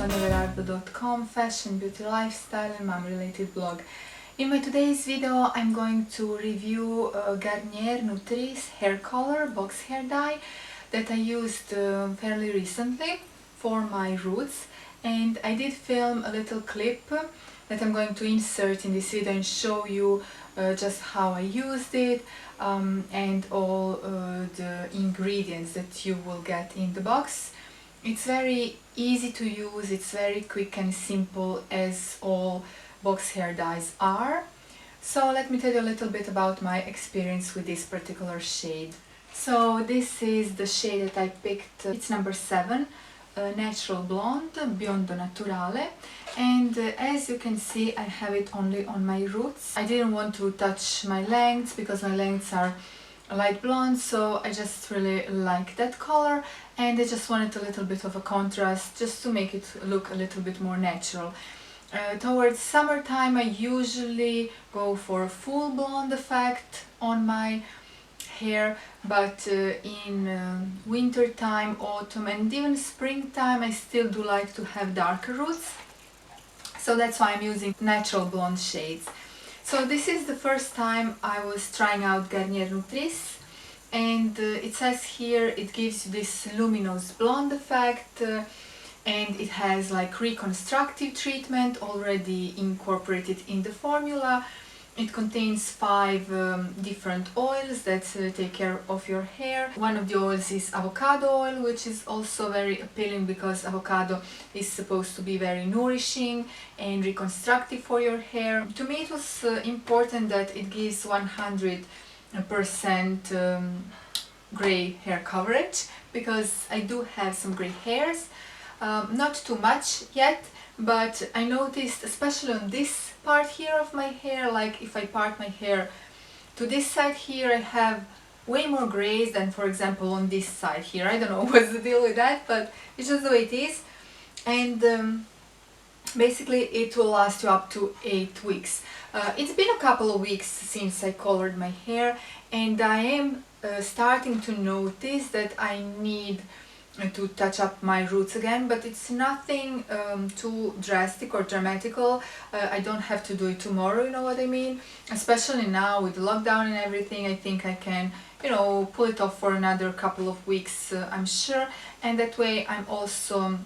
SoniaVerardo.com, fashion, beauty, lifestyle and mom related blog. In my today's video I'm going to review Garnier Nutrisse hair color box hair dye that I used fairly recently for my roots, and I did film a little clip that I'm going to insert in this video and show you just how I used it and all the ingredients that you will get in the box. It's very easy to use, it's very quick and simple as all box hair dyes are. So let me tell you a little bit about my experience with this particular shade. So this is the shade that I picked, it's number 7, Natural Blonde, Biondo Naturale, and as you can see I have it only on my roots. I didn't want to touch my lengths because my lengths are light blonde, so I just really like that color and I just wanted a little bit of a contrast just to make it look a little bit more natural. Towards summertime I usually go for a full blonde effect on my hair, but in winter time, autumn and even springtime I still do like to have darker roots, so that's why I'm using natural blonde shades. So this is the first time I was trying out Garnier Nutrisse, and it says here it gives you this luminous blonde effect and it has like reconstructive treatment already incorporated in the formula. It contains 5 different oils that take care of your hair. One of the oils is avocado oil, which is also very appealing because avocado is supposed to be very nourishing and reconstructive for your hair. To me it was important that it gives 100% gray hair coverage because I do have some gray hairs. Not too much yet, but I noticed especially on this part here of my hair, like if I part my hair to this side here, I have way more grays than for example on this side here. I don't know what's the deal with that, but it's just the way it is. And basically it will last you up to 8 weeks. It's been a couple of weeks since I colored my hair, and I am starting to notice that I need to touch up my roots again, but it's nothing too drastic or dramatical. I don't have to do it tomorrow, you know what I mean? Especially now with the lockdown and everything, I think I can, you know, pull it off for another couple of weeks, I'm sure, and that way I'm also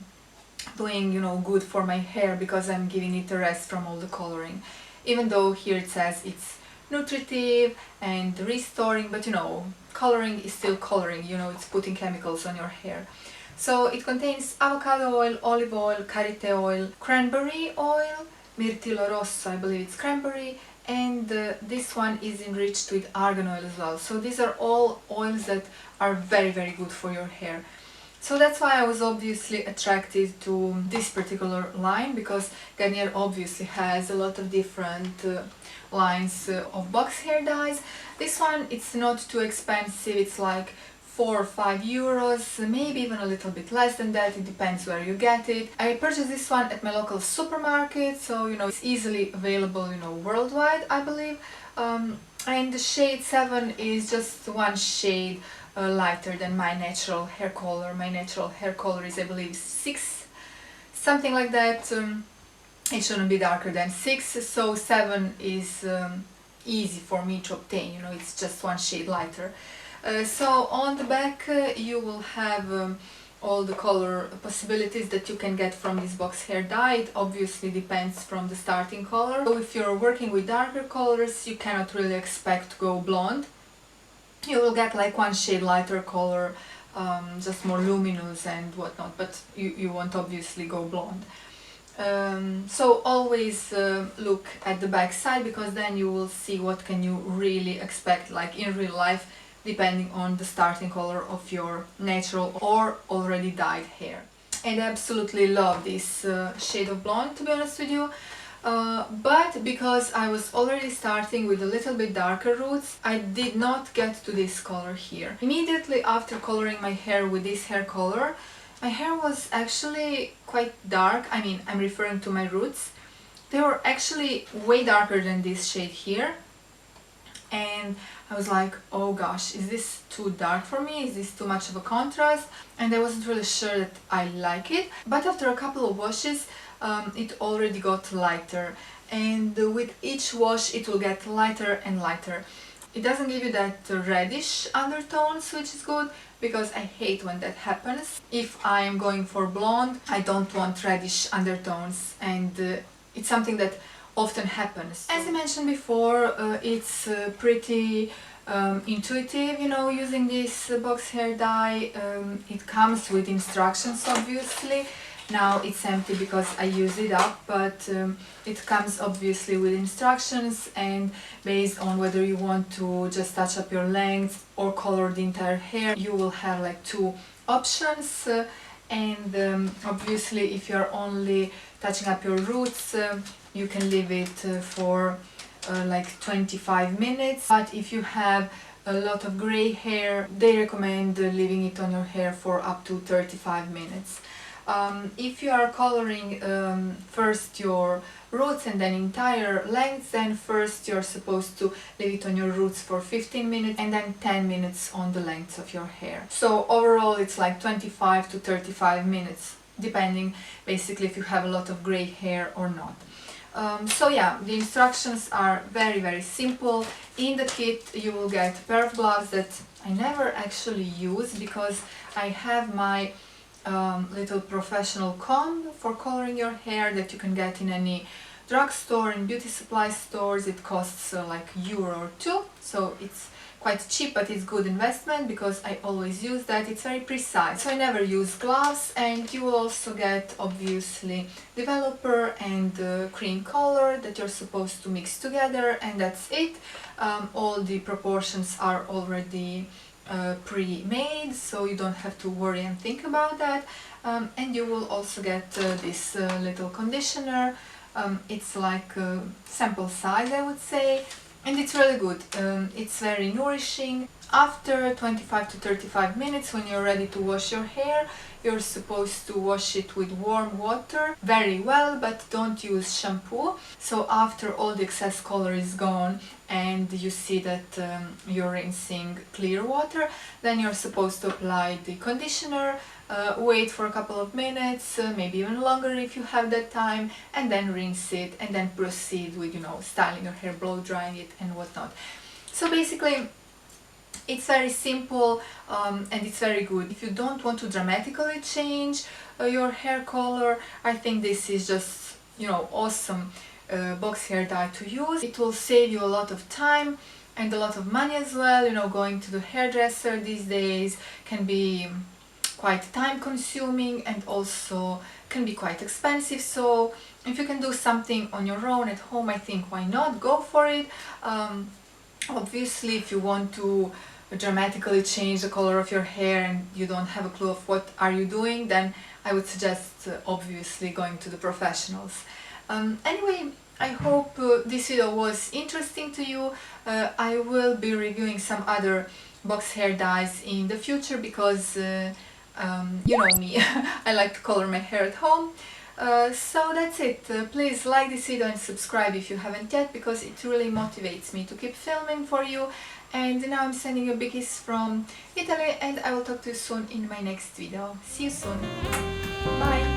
doing, you know, good for my hair because I'm giving it a rest from all the coloring. Even though here it says it's nutritive and restoring, but you know, coloring is still coloring, you know, it's putting chemicals on your hair. So it contains avocado oil, olive oil, karité oil, cranberry oil, mirtillo rosso, I believe it's cranberry, and this one is enriched with argan oil as well. So these are all oils that are very good for your hair. So that's why I was obviously attracted to this particular line, because Garnier obviously has a lot of different lines of box hair dyes. This one, it's not too expensive, it's like 4 or 5 euros, maybe even a little bit less than that, it depends where you get it. I purchased this one at my local supermarket, so you know it's easily available, you know, worldwide, I believe. And the shade 7 is just one shade lighter than my natural hair color. My natural hair color is, I believe, 6, something like that. It shouldn't be darker than 6, so 7 is easy for me to obtain, you know, it's just one shade lighter. So on the back you will have all the color possibilities that you can get from this box hair dye. It obviously depends from the starting color. So if you're working with darker colors, you cannot really expect to go blonde. You will get like one shade lighter color, just more luminous and whatnot, but you won't obviously go blonde. So always look at the back side, because then you will see what can you really expect like in real life, depending on the starting color of your natural or already dyed hair. And I absolutely love this shade of blonde, to be honest with you. But because I was already starting with a little bit darker roots, I did not get to this color here. Immediately after coloring my hair with this hair color, my hair was actually quite dark. I mean, I'm referring to my roots. They were actually way darker than this shade here. and I was like, oh gosh, is this too dark for me? Is this too much of a contrast? And I wasn't really sure that I like it. But after a couple of washes, it already got lighter, and with each wash it will get lighter and lighter. It doesn't give you that reddish undertones, which is good, because I hate when that happens. If I am going for blonde, I don't want reddish undertones, and it's something that often happens. As I mentioned before, it's pretty intuitive, you know, using this box hair dye. It comes with instructions, obviously. Now it's empty because I use it up, but it comes obviously with instructions, and based on whether you want to just touch up your length or color the entire hair, you will have like two options. And obviously if you're only touching up your roots, you can leave it for like 25 minutes. But if you have a lot of gray hair, they recommend leaving it on your hair for up to 35 minutes. If you are coloring first your roots and then entire length, then first you're supposed to leave it on your roots for 15 minutes and then 10 minutes on the length of your hair. So overall it's like 25 to 35 minutes, depending basically if you have a lot of gray hair or not. So yeah, the instructions are very simple. In the kit you will get a pair of gloves that I never actually use because I have my little professional comb for coloring your hair that you can get in any drugstore and beauty supply stores. It costs like €1 or €2, so it's quite cheap, but it's good investment because I always use that. It's very precise, so I never use gloves. And you will also get obviously developer and cream color that you're supposed to mix together, and that's it. All the proportions are already pre-made, so you don't have to worry and think about that. And you will also get this little conditioner. It's like sample size, I would say, and it's really good. It's very nourishing. After 25 to 35 minutes, when you're ready to wash your hair, you're supposed to wash it with warm water very well, but don't use shampoo. So after all the excess color is gone and you see that you're rinsing clear water, then you're supposed to apply the conditioner, wait for a couple of minutes, maybe even longer if you have that time, and then rinse it, and then proceed with, you know, styling your hair, blow drying it and whatnot. So basically it's very simple, and it's very good. If you don't want to dramatically change your hair color, I think this is just, you know, awesome box hair dye to use. It will save you a lot of time and a lot of money as well. You know, going to the hairdresser these days can be quite time consuming and also can be quite expensive. So if you can do something on your own at home, I think why not, go for it. Obviously if you want to dramatically change the color of your hair and you don't have a clue of what are you doing, then I would suggest obviously going to the professionals. Anyway, I hope this video was interesting to you. I will be reviewing some other box hair dyes in the future because you know me, I like to color my hair at home. So that's it. Please like this video and subscribe if you haven't yet, because it really motivates me to keep filming for you. And now I'm sending you a big kiss from Italy, and I will talk to you soon in my next video. See you soon. Bye!